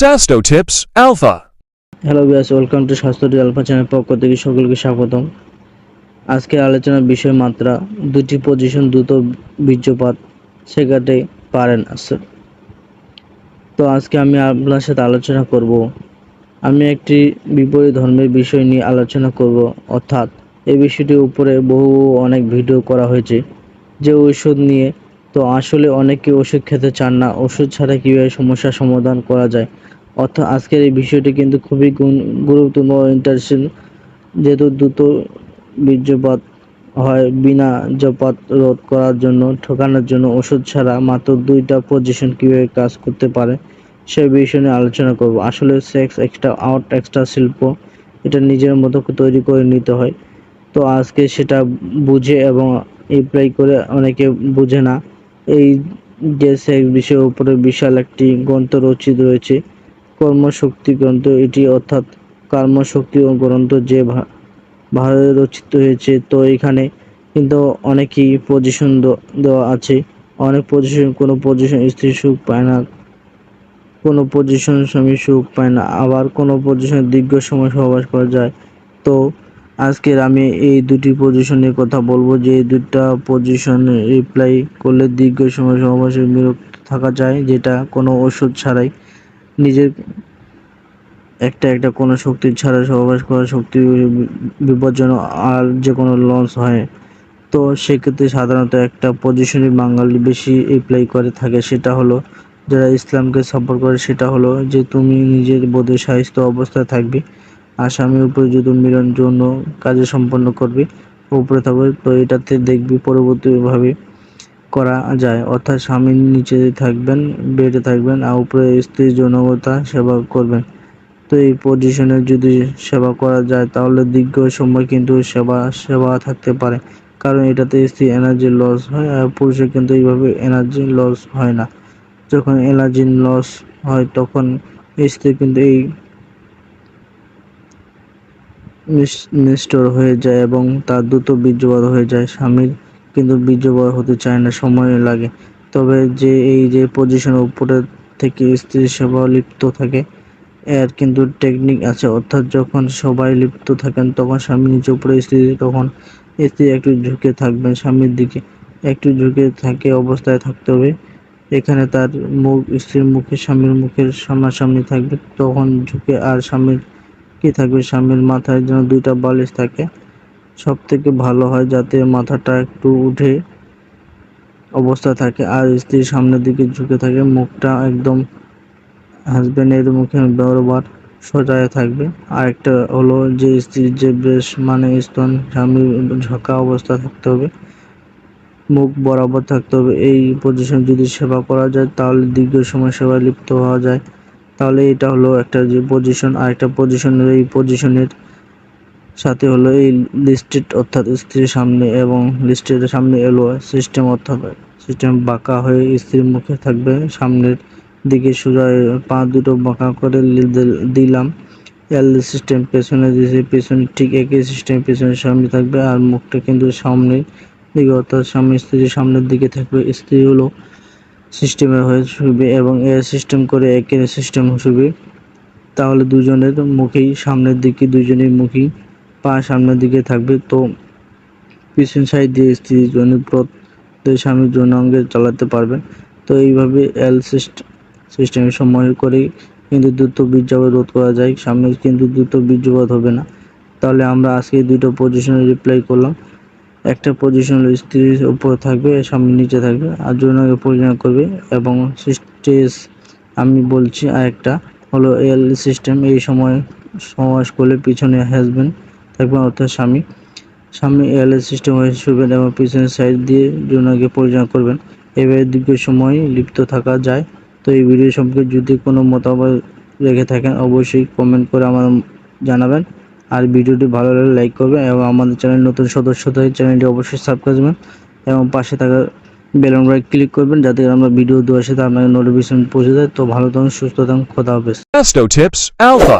Sasto Tips Alpha. Hello viewers, welcome to স্বাস্থ্য alpha channel পক্ষ থেকে সকলকে স্বাগতম। আজকে আলোচনার বিষয় মাত্রা দুটি পজিশন দ্রুত বীর্যপাত শেখাতে পারেন আছে। তো আজকে আমি আপনার সাথে আলোচনা করব, আমি একটি বিপরীত ধর্মের বিষয় নিয়ে আলোচনা করব, অর্থাৎ এই বিষয়টির উপরে অনেক ভিডিও করা হয়েছে যে ঔষধ নিয়ে। তো আসলে অনেকে ওষুধ খেতে চান না, ওষুধ ছাড়া কীভাবে সমস্যার সমাধান করা যায়। অর্থাৎ আজকের এই বিষয়টি কিন্তু খুবই গুরুত্বপূর্ণ ইন্টারেস্টিং, যেহেতু দ্রুত বীর্যপাত হয় বিনা বীর্যপাত রোধ করার জন্য, ঠকানোর জন্য ওষুধ ছাড়া মাত্র দুইটা পজিশন কীভাবে কাজ করতে পারে সেই বিষয় নিয়ে আলোচনা করব। আসলে সেক্স এক্সট্রা শিল্প, এটা নিজের মতো তৈরি করে নিতে হয়। তো আজকে সেটা বুঝে এবং অ্যাপ্লাই করে, অনেকে বুঝে না এই যে সেক্স বিষয়ের উপরে বিশাল একটি গ্রন্থ রচিত রয়েছে, কর্মশক্তি গ্রন্থ এটি, অর্থাৎ কর্মশক্তি গ্রন্থ যে ভারতে রচিত হয়েছে। তো এখানে কিন্তু অনেকই পজিশন দেওয়া আছে। অনেক পজিশন, কোনো পজিশন স্ত্রী সুখ পায় না, কোনো পজিশন স্বামী সুখ পায় না, আবার কোনো পজিশনে দীর্ঘ সময় সহবাস করা যায়। তো আজকের আমি এই দুটি পজিশনের কথা বলবো, যে এই দুটা পজিশনে রিপ্লাই করলে দীর্ঘ সময় সহবাসে বিরত থাকা যায়, যেটা কোনো ওষুধ ছাড়াই নিজের একটা কোনো শক্তি ছাড়া সহবাস করা শক্তি বিপজ্জনক আর যে কোনো লস হয়। তো সেক্ষেত্রে সাধারণত একটা পজিশনে বাঙালি বেশি অ্যাপ্লাই করে থাকে, সেটা হলো যারা ইসলামকে সাপোর্ট করে, সেটা হলো যে তুমি নিজের বোধে স্বাস্থ্য অবস্থায় থাকবে আর স্বামীর উপরে যদি মিলন যৌন কাজে সম্পন্ন করবে, উপরে থাকবে। তো এটাতে দেখবি পরবর্তীভাবে করা যায়, অর্থাৎ স্বামীর নিচে থাকবেন, বেডে থাকবেন আর উপরে স্ত্রীর যৌনতা সেবা করবেন। তো এই পজিশনে যদি সেবা করা যায় তাহলে দীর্ঘ সময় কিন্তু সেবা থাকতে পারে, কারণ এটাতে স্ত্রী এনার্জি লস হয় আর পুরুষের কিন্তু এইভাবে এনার্জি লস হয় না। যখন এনার্জি লস হয় তখন স্ত্রী কিন্তু এই নিষ্ঠুর হয়ে যায় এবং তার দ্রুত বীর্যপাত হয়ে যায়। স্বামীর কিন্তু বীর্যপাত হতে চায় না, সময় লাগে। তবে এই যে পজিশনের উপরে থেকে স্ত্রীর সেবা লিপ্ত থাকে, এর কিন্তু টেকনিক আছে, অর্থাৎ যখন সবাই লিপ্ত থাকেন তখন স্বামী নিচে উপরে স্ত্রী, তখন স্ত্রী একটু ঝুঁকে থাকবেন স্বামীর দিকে, একটু ঝুঁকে থাকে অবস্থায় থাকতে হবে। এখানে তার মুখ স্ত্রীর মুখে স্বামীর মুখের সামনাসামনি থাকবে, তখন ঝুঁকে। আর স্বামীর কি থাকবে, স্বামীর মাথায় যেন দুইটা বালিশ থাকে, সব থেকে ভালো হয় যাতে মাথাটা একটু উঠে অবস্থা থাকে আর স্ত্রীর সামনের দিকে ঝুঁকে থাকে, মুখটা একদম হাজবেন্ডের মুখে বরাবর সোজায় থাকবে। আর একটা হলো যে স্ত্রীর যে ব্রেস্ট মানে স্তন স্বামীর ঝাঁকা অবস্থা থাকতে হবে, মুখ বরাবর থাকতে হবে। এই পজিশন যদি সেবা করা যায় তাহলে দীর্ঘ সময় সেবায় লিপ্ত হওয়া যায়। তাহলে এটা হলো একটা যে পজিশন। আর একটা পজিশনের, এই পজিশনের সাথে হলো এই লিস্টেড, অর্থাৎ স্ত্রীর সামনে এবং লিস্টের সামনে এলো সিস্টেম, অর্থাৎ সিস্টেম বাঁকা হয়ে স্ত্রীর মুখে থাকবে, সামনের দিকে সোজা পা দুটো বাঁকা করে দিলাম এল সিস্টেম, পেছনে দিয়েছে পেছনে ঠিক একই সিস্টেম, পেছনের সামনে থাকবে আর মুখটা কিন্তু সামনের দিকে, অর্থাৎ স্বামী স্ত্রীর সামনের দিকে থাকবে। স্ত্রী হলো সিস্টেমে হয়ে শুবে এবং এ সিস্টেম করে একই সিস্টেম শুবে। তাহলে দুজনের মুখেই সামনের দিকে, দুজনের মুখেই পা সামনের দিকে থাকবে। তো পিছন সাইড দিয়ে স্ত্রী যৌনপথ স্বামীর যৌনাঙ্গে চালাতে পারবেন। তো এইভাবে এল সিস্টেমের সময় করেই কিন্তু দ্রুত বীর্যপাত রোধ করা যায়, স্বামীর কিন্তু দ্রুত বীর্যপাত হবে না। তাহলে আমরা আজকে দুটো পজিশনে রিপ্লাই করলাম। একটা পজিশন স্ত্রীর উপর থাকবে, স্বামীর নিচে থাকবে আর যৌনাঙ্গে পরিণত করবে এবং স্টেজ আমি বলছি। আর একটা হলো এল সিস্টেম, এই সময় সমাস করলে পিছনে হাজবেন্ড থাকবে, অর্থাৎ স্বামী এল সিস্টেম হয়ে শুবেন এবং পিছনের সাইড দিয়ে যৌনাঙ্গে পরিচালনা করবেন। এভাবে দীর্ঘ সময় লিপ্ত থাকা যায়। তো এই ভিডিও সম্পর্কে যদি কোনো মতামত রেখে থাকেন অবশ্যই কমেন্ট করে আমার জানাবেন। আর ভিডিওটি ভালো লাগলে লাইক করবেন এবং আমাদের চ্যানেল নতুন সদস্য হয়ে চ্যানেলটি অবশ্যই সাবস্ক্রাইব করবেন এবং পাশে থাকা বেল আইকনে ক্লিক করবেন যাতে আমরা ভিডিও দেওয়ার সাথে আপনাকে নোটিফিকেশন পৌঁছে যায়। তো ভালো থাকুন, সুস্থ থাকুন, খোদা হাফেজ। Sasto Tips Alpha.